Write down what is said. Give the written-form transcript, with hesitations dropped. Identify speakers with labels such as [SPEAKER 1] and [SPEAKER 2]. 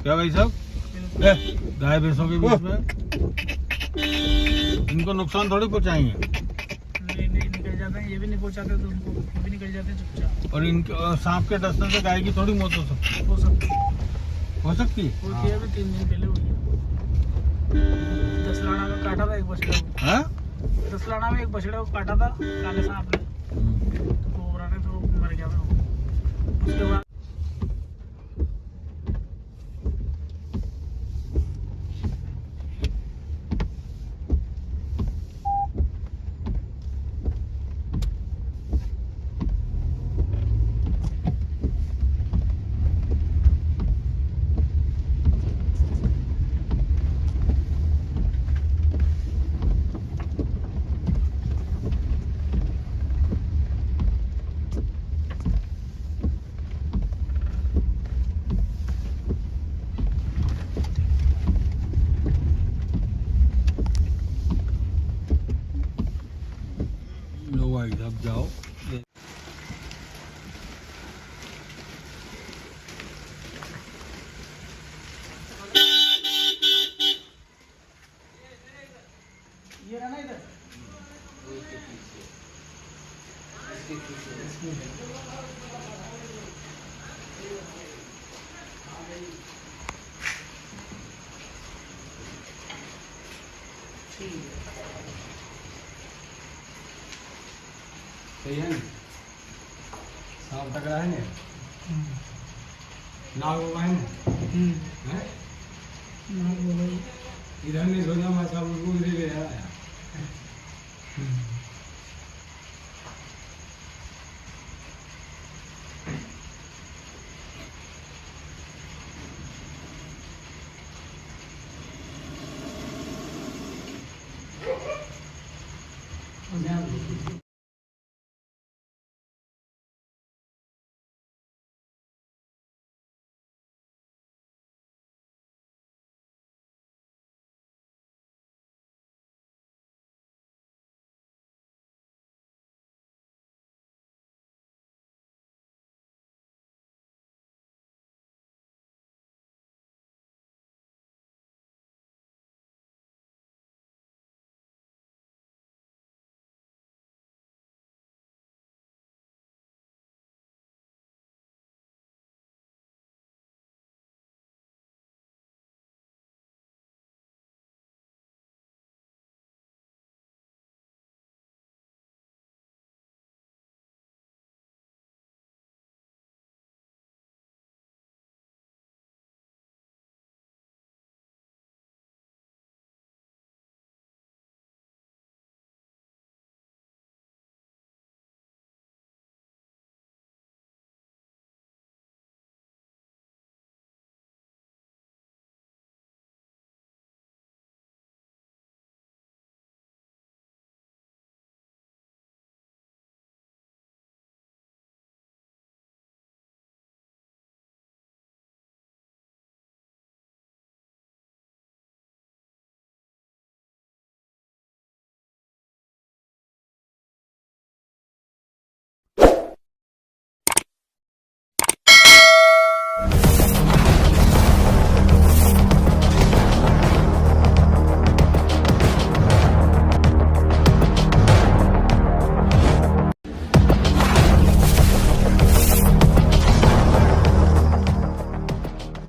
[SPEAKER 1] क्या भाई साहब, गाय भैंसों के बीच में इनको नुकसान थोड़ी पहुंचाएंगे।
[SPEAKER 2] नहीं निकल जाते हैं, ये भी नहीं पहुंचाते तो उनको ये भी निकल जाते हैं चुपचाप।
[SPEAKER 1] और इनके सांप के डसने से गाय की थोड़ी मौत हो सकती है।
[SPEAKER 2] हो सकती
[SPEAKER 1] हाँ।
[SPEAKER 2] है। अभी 3 दिन पहले हुई है। दसलाना में काटा था एक बछड़ा को।
[SPEAKER 1] हाँ?
[SPEAKER 2] दसलाना में एक बछड़ा को काटा था काले सांप ने, तो कोबरा ने, तो मर गया था वो। उसके बाद
[SPEAKER 1] लो भाई साहब जाओ।
[SPEAKER 2] ये रहा ना इधर।
[SPEAKER 3] सही है ना? सांप टकरा है ना? नाग होगा है ना? हैं? इधर नहीं सोचा मैं सब उनको इधर ले आया।